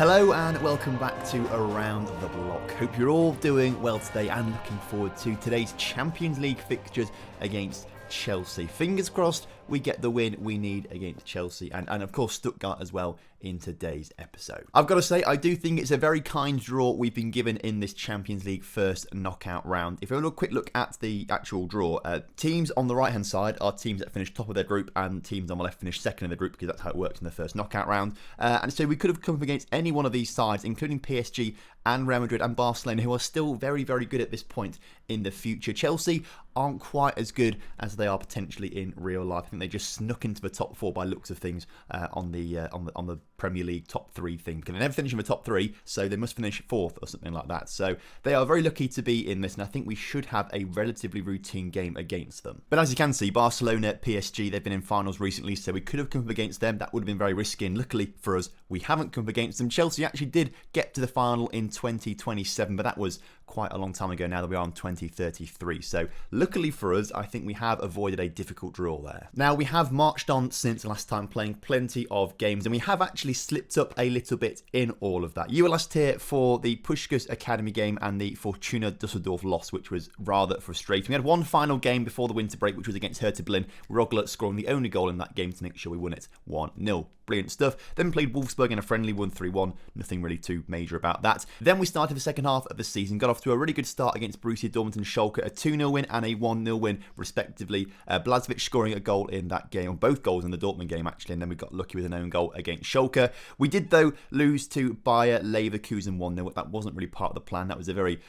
Hello and welcome back to Around the Block. Hope you're all doing well today and looking forward to today's Champions League fixtures against Chelsea. Fingers crossed we get the win we need against Chelsea and of course Stuttgart as well in today's episode. I've got to say, I do think it's a very kind draw we've been given in this Champions League first knockout round. If we have a quick look at the actual draw, teams on the right hand side are teams that finished top of their group and teams on the left finished second in the group because that's how it works in the first knockout round. And so we could have come up against any one of these sides, including PSG and Real Madrid and Barcelona, who are still very, very good at this point in the future. Chelsea aren't quite as good as they are potentially in real life. I think they just snuck into the top four by looks of things on the Premier League top three thing. Because they never finish in the top three, so they must finish fourth or something like that. So they are very lucky to be in this, and I think we should have a relatively routine game against them. But as you can see, Barcelona, PSG, they've been in finals recently, so we could have come up against them. That would have been very risky, and luckily for us, we haven't come up against them. Chelsea actually did get to the final in 2027, but that was quite a long time ago now that we are in 2033. So luckily for us, I think we have avoided a difficult draw there. Now, we have marched on since last time, playing plenty of games, and we have actually slipped up a little bit in all of that. You were last here for the Puskás Academy game and the Fortuna Düsseldorf loss, which was rather frustrating. We had one final game before the winter break, which was against Hertha Berlin. Rogler scoring the only goal in that game to make sure we won it 1-0. Brilliant stuff. Then played Wolfsburg in a friendly 1-3-1. Nothing really too major about that. Then we started the second half of the season. Got off to a really good start against Borussia Dortmund and Schalke. A 2-0 win and a 1-0 win, respectively. Blažević scoring a goal in that game, or both goals in the Dortmund game, actually. And then we got lucky with an own goal against Schalke. We did, though, lose to Bayer Leverkusen 1-0. That wasn't really part of the plan. That was a very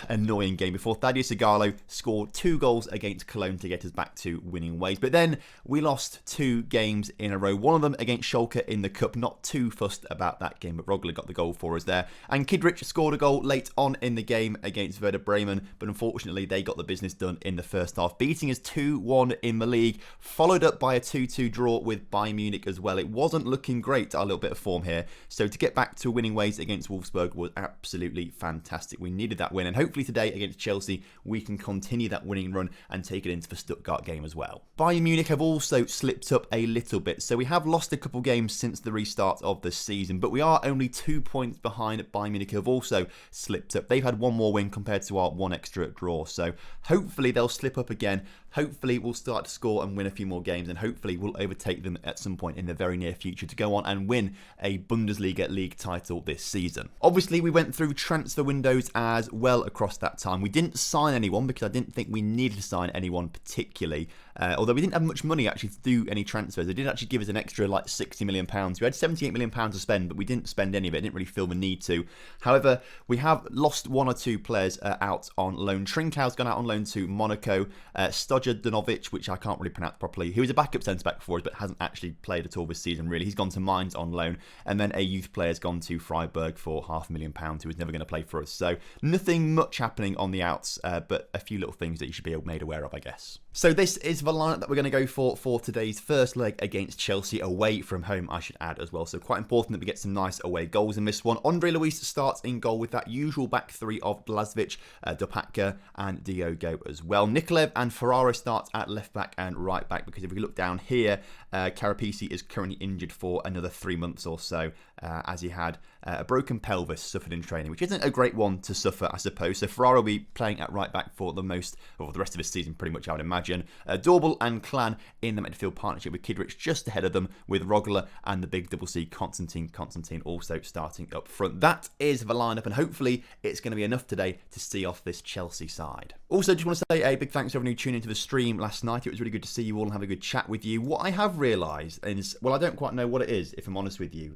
annoying game before Thaddeus Ighalo scored 2 goals against Cologne to get us back to winning ways. But then we lost 2 games in a row. One of them against Schalke in the Cup. Not too fussed about that game, but Rogler got the goal for us there. And Kidrich scored a goal late on in the game against Werder Bremen, but unfortunately they got the business done in the first half, beating us 2-1 in the league, followed up by a 2-2 draw with Bayern Munich as well. It wasn't looking great, our little bit of form here. So to get back to winning ways against Wolfsburg was absolutely fantastic. We needed that win, and hopefully today against Chelsea we can continue that winning run and take it into the Stuttgart game as well. Bayern Munich have also slipped up a little bit, so we have lost a couple games since the restart of the season, but we are only 2 points behind Bayern Munich, who have also slipped up. They've had one more win compared to our one extra draw, so hopefully they'll slip up again. Hopefully we'll start to score and win a few more games, and hopefully we'll overtake them at some point in the very near future to go on and win a Bundesliga league title this season. Obviously, we went through transfer windows as well across that time. We didn't sign anyone because I didn't think we needed to sign anyone particularly, although we didn't have much money actually to do any transfers. They did actually give us an extra like £60 million. We had £78 million to spend, but we didn't spend any of it. Didn't really feel the need to. However, we have lost 1 or 2 players out on loan. Trincão's gone out on loan to Monaco. Stodanovic, which I can't really pronounce properly, who was a backup centre-back for us but hasn't actually played at all this season really. He's gone to Mainz on loan, and then a youth player's gone to Freiburg for £500,000 who was never going to play for us. So nothing much happening on the outs, but a few little things that you should be made aware of, I guess. So this is the lineup that we're going to go for today's first leg against Chelsea, away from home, I should add as well. So quite important that we get some nice away goals in this one. Andre Luis starts in goal with that usual back three of Blažević, Dopatka and Diogo as well. Nikolaev and Ferraro start at left back and right back, because if we look down here, Karapisi is currently injured for another 3 months or so, as he had a broken pelvis suffered in training, which isn't a great one to suffer, I suppose. So Ferraro will be playing at right back for the rest of his season, pretty much, I would imagine. Dorbel and Clan in the midfield partnership with Kidrich just ahead of them, with Rogler and the big double C Constantine also starting up front. That is the lineup, and hopefully it's going to be enough today to see off this Chelsea side. Also, just want to say a big thanks to everyone who tuned into the stream last night. It was really good to see you all and have a good chat with you. What I have realised is, well, I don't quite know what it is, if I'm honest with you.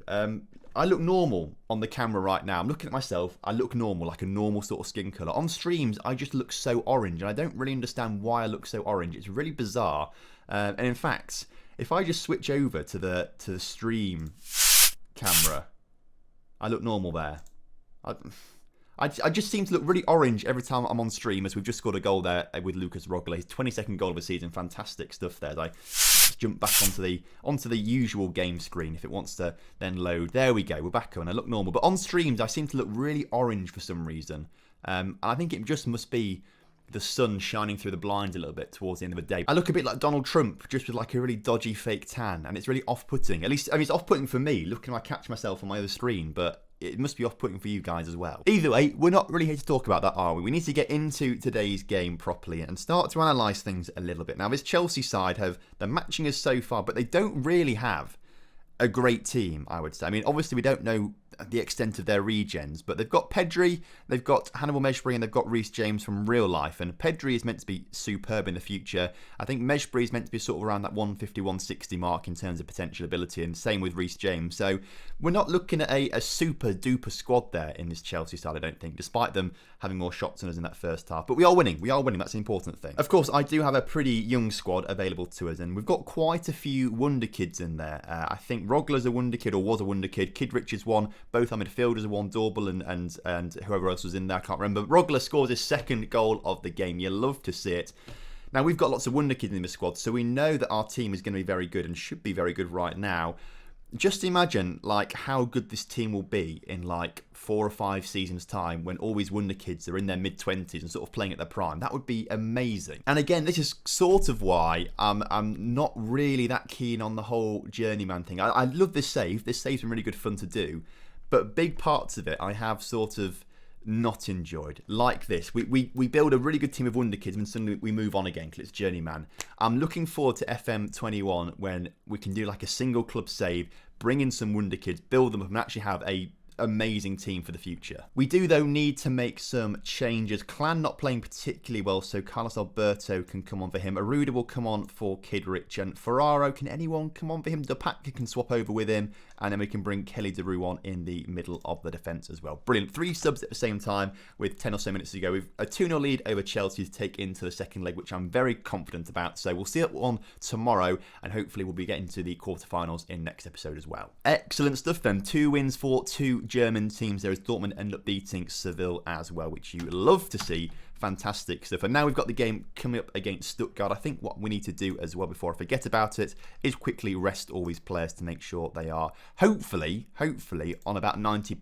I look normal on the camera right now. I'm looking at myself. I look normal, like a normal sort of skin colour. On streams, I just look so orange, and I don't really understand why I look so orange. It's really bizarre. And in fact, if I just switch over to the stream camera, I look normal there. I just seem to look really orange every time I'm on stream, as we've just scored a goal there with Lucas Rogler. His 22nd goal of the season. Fantastic stuff there. As I jump back onto the usual game screen if it wants to then load. There we go. We're back on. I look normal. But on streams, I seem to look really orange for some reason. And I think it just must be the sun shining through the blinds a little bit towards the end of the day. I look a bit like Donald Trump, just with like a really dodgy fake tan, and it's really off-putting. At least, I mean, it's off-putting for me, looking like I catch myself on my other screen, but it must be off-putting for you guys as well. Either way, we're not really here to talk about that, are we? We need to get into today's game properly and start to analyse things a little bit. Now, this Chelsea side they're matching us so far, but they don't really have a great team, I would say. I mean, obviously we don't know the extent of their regens, but they've got Pedri, they've got Hannibal Mejbri, and they've got Reece James from real life. And Pedri is meant to be superb in the future. I think Mejbri is meant to be sort of around that 150, 160 mark in terms of potential ability, and same with Reece James. So we're not looking at a super duper squad there in this Chelsea side, I don't think, despite them having more shots than us in that first half. But we are winning. That's an important thing. Of course, I do have a pretty young squad available to us, and we've got quite a few wonder kids in there. I think Rogler's a wonder kid, or was a wonder kid. Kidrich is one. Both our midfielders are one. Dorbel and whoever else was in there, I can't remember. Rogler scores his second goal of the game. You love to see it. Now, we've got lots of wonder kids in the squad, so we know that our team is going to be very good and should be very good right now. Just imagine like how good this team will be in like 4 or 5 seasons time when all these wonder kids are in their mid-20s and sort of playing at their prime. That would be amazing. And again, this is sort of why I'm not really that keen on the whole Journeyman thing. I love this save. This save's been really good fun to do, but big parts of it I have sort of not enjoyed. Like this, we build a really good team of wonder kids and suddenly we move on again because it's Journeyman. I'm looking forward to FM21 when we can do like a single club save, bring in some wonder kids, build them up and actually have a amazing team for the future. We do though need to make some changes. Clan not playing particularly well, so Carlos Alberto can come on for him. Aruda will come on for Kidrich, and Ferraro, can anyone come on for him? Depaka can swap over with him, and then we can bring Kelly DeRue on in the middle of the defence as well. Brilliant. 3 subs at the same time with 10 or so minutes to go. We've a 2-0 lead over Chelsea to take into the second leg, which I'm very confident about. So we'll see it on tomorrow, and hopefully we'll be getting to the quarterfinals in next episode as well. Excellent stuff then. 2 wins for 2 German teams there as Dortmund end up beating Seville as well, which you love to see. Fantastic stuff. And now we've got the game coming up against Stuttgart. I think what we need to do as well before I forget about it is quickly rest all these players to make sure they are hopefully on about 90%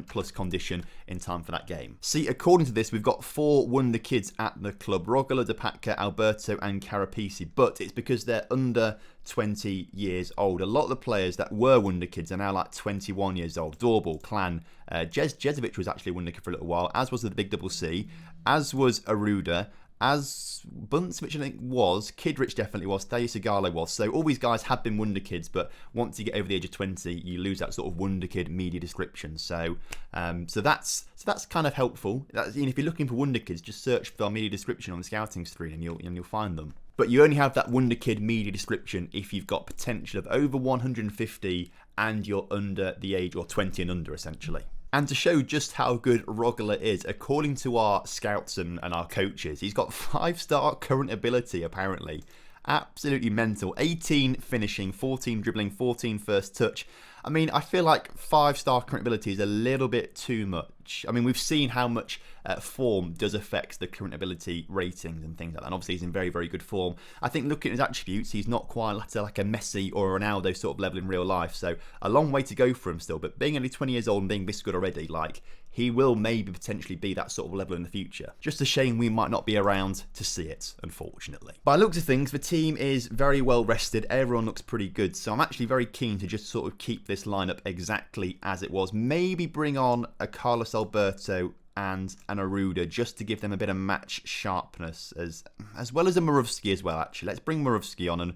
plus condition in time for that game. See, according to this, we've got 4 wonder kids at the club: Rogala, Depaka, Alberto and Carapisi, but it's because they're under 20 years old. A lot of the players that were wonder kids are now like 21 years old. Dorbel, Clan, Jezovic was actually a wonder kid for a little while, as was the big double C, as was Aruda, as Bunce, which I think was, Kidrich definitely was, Thea Sigalo was. So all these guys have been wonder kids, but once you get over the age of 20, you lose that sort of wonder kid media description. So that's kind of helpful. If you're looking for wonder kids, just search for our media description on the scouting screen and you'll find them. But you only have that wonder kid media description if you've got potential of over 150 and you're under the age, or 20 and under essentially. And to show just how good Rogler is, according to our scouts and our coaches, he's got 5-star current ability apparently. Absolutely mental. 18 finishing, 14 dribbling, 14 first touch. I mean, I feel like 5-star current ability is a little bit too much. I mean, we've seen how much form does affect the current ability ratings and things like that. And obviously, he's in very, very good form. I think looking at his attributes, he's not quite like a Messi or a Ronaldo sort of level in real life. So a long way to go for him still. But being only 20 years old and being this good already, like, he will maybe potentially be that sort of level in the future. Just a shame we might not be around to see it, unfortunately. By the looks of things, the team is very well rested. Everyone looks pretty good. So I'm actually very keen to just sort of keep this lineup exactly as it was. Maybe bring on a Carlos Alberto and an Aruda just to give them a bit of match sharpness, as well as a Murovski as well, actually. Let's bring Murovski on, and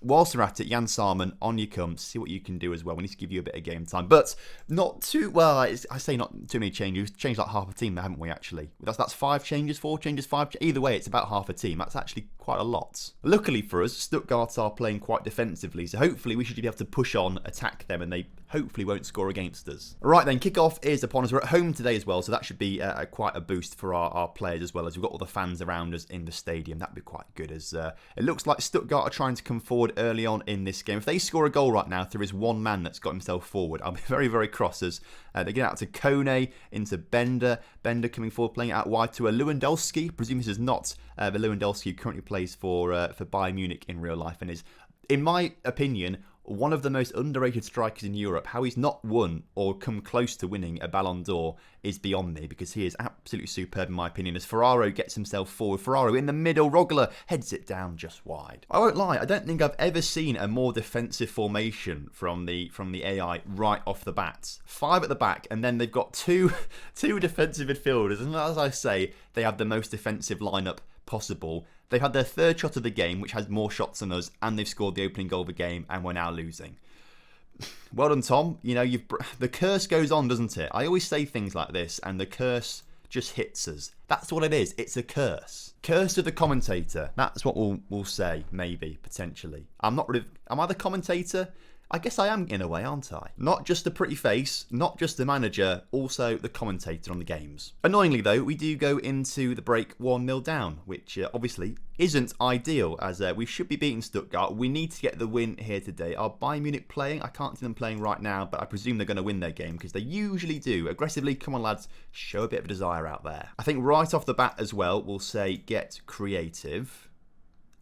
whilst we're at it, Jan Sarman, on you come. See what you can do as well. We need to give you a bit of game time. But not too, well, I say not too many changes. We've changed like half a team there, haven't we, actually? That's 5 changes, 4 changes, 5. Either way, it's about half a team. That's actually quite a lot. Luckily for us, Stuttgart are playing quite defensively, so hopefully we should be able to push on, attack them, and they hopefully won't score against us. Right then, kickoff is upon us. We're at home today as well, so that should be quite a boost for our players, as well as we've got all the fans around us in the stadium. That'd be quite good, as it looks like Stuttgart are trying to come forward early on in this game. If they score a goal right now, there is one man that's got himself forward. I'll be very, very cross, as they get out to Kone, into Bender coming forward, playing it out wide to a Lewandowski. Presume this is not the Lewandowski who currently plays for Bayern Munich in real life, and is, in my opinion, one of the most underrated strikers in Europe. How he's not won or come close to winning a Ballon d'Or is beyond me, because he is absolutely superb in my opinion. As Ferraro gets himself forward, Ferraro in the middle, Rogler heads it down just wide. I won't lie, I don't think I've ever seen a more defensive formation from the AI right off the bat. 5 at the back, and then they've got two defensive midfielders, and as I say, they have the most defensive lineup possible. They've had their 3rd shot of the game, which has more shots than us, and they've scored the opening goal of the game, and we're now losing. Well done, Tom. You know, the curse goes on, doesn't it? I always say things like this, and the curse just hits us. That's what it is. It's a curse. Curse of the commentator. That's what we'll say, maybe, potentially. I'm not really... Am I the commentator? I guess I am in a way, aren't I? Not just the pretty face, not just the manager, also the commentator on the games. Annoyingly though, we do go into the break 1-0 down, which obviously isn't ideal, as we should be beating Stuttgart. We need to get the win here today. Are Bayern Munich playing? I can't see them playing right now, but I presume they're going to win their game, because they usually do. Aggressively, come on lads, show a bit of desire out there. I think right off the bat as well, we'll say get creative.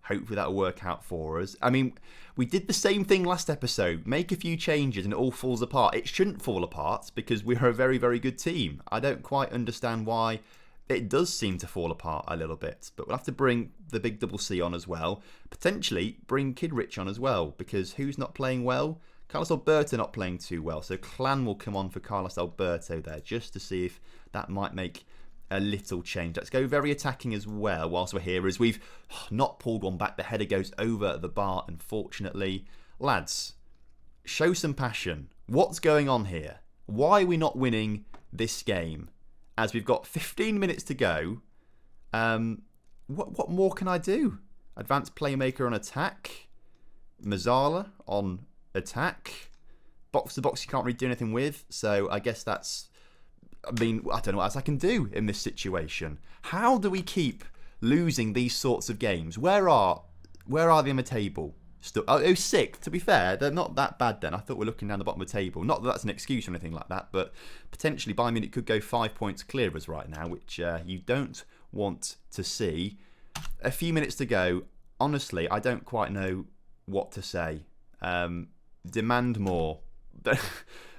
Hopefully that'll work out for us. I mean, we did the same thing last episode. Make a few changes and it all falls apart. It shouldn't fall apart because we're a very, very good team. I don't quite understand why it does seem to fall apart a little bit. But we'll have to bring the big double C on as well. Potentially bring Kid Rich on as well, because who's not playing well? Carlos Alberto not playing too well. So Clan will come on for Carlos Alberto there, just to see if that might make a little change. Let's go very attacking as well whilst we're here, as we've not pulled one back. The header goes over the bar, unfortunately. Lads, show some passion. What's going on here? Why are we not winning this game? As we've got 15 minutes to go. What more can I do? Advanced playmaker on attack. Mazzala on attack. Box to box you can't really do anything with, so I guess that's... I mean, I don't know what else I can do in this situation. How do we keep losing these sorts of games? Where are they in the table? Oh, 6, to be fair, they're not that bad then. I thought we're looking down the bottom of the table. Not that that's an excuse or anything like that, but potentially Bayern Munich could go 5 points clear of us right now, which you don't want to see. A few minutes to go. Honestly, I don't quite know what to say. Demand more.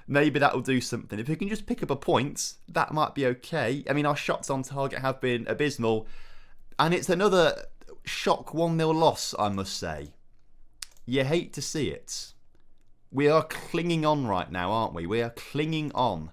Maybe that'll do something. If we can just pick up a point, that might be okay. I mean, our shots on target have been abysmal. And it's another shock 1-0 loss, I must say. You hate to see it. We are clinging on right now, aren't we? We are clinging on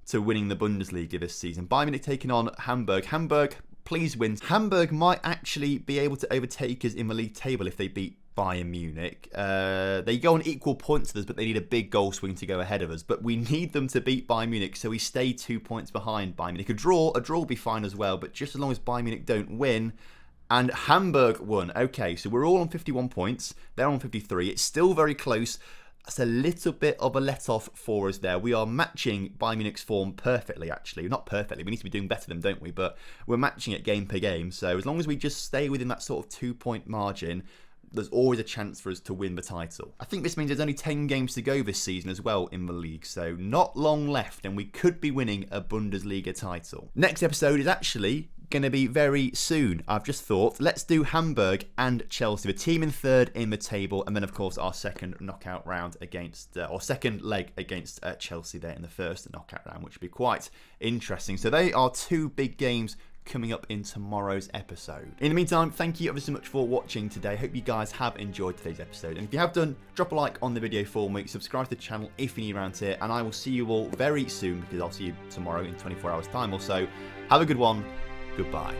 to winning the Bundesliga this season. Bayern Munich taking on Hamburg. Hamburg, please win. Hamburg might actually be able to overtake us in the league table if they beat Bayern Munich. They go on equal points with us, but they need a big goal swing to go ahead of us. But we need them to beat Bayern Munich, so we stay 2 points behind Bayern Munich. A draw will be fine as well, but just as long as Bayern Munich don't win. And Hamburg won. Okay, so we're all on 51 points. They're on 53. It's still very close. That's a little bit of a let-off for us there. We are matching Bayern Munich's form perfectly, actually. Not perfectly. We need to be doing better than them, don't we? But we're matching it game per game. So as long as we just stay within that sort of 2-point margin, there's always a chance for us to win the title. I think this means there's only 10 games to go this season as well in the league, so not long left and we could be winning a Bundesliga title. Next episode is actually going to be very soon. I've just thought, let's do Hamburg and Chelsea, the team in 3rd in the table, and then of course our second knockout round against, or second leg against Chelsea there in the first knockout round, which would be quite interesting. So they are 2 big games coming up in tomorrow's episode. In the meantime, thank you ever so much for watching today. Hope you guys have enjoyed today's episode. And if you have done, drop a like on the video for me, subscribe to the channel if you're new around here, and I will see you all very soon, because I'll see you tomorrow in 24 hours time or so. Have a good one. Goodbye.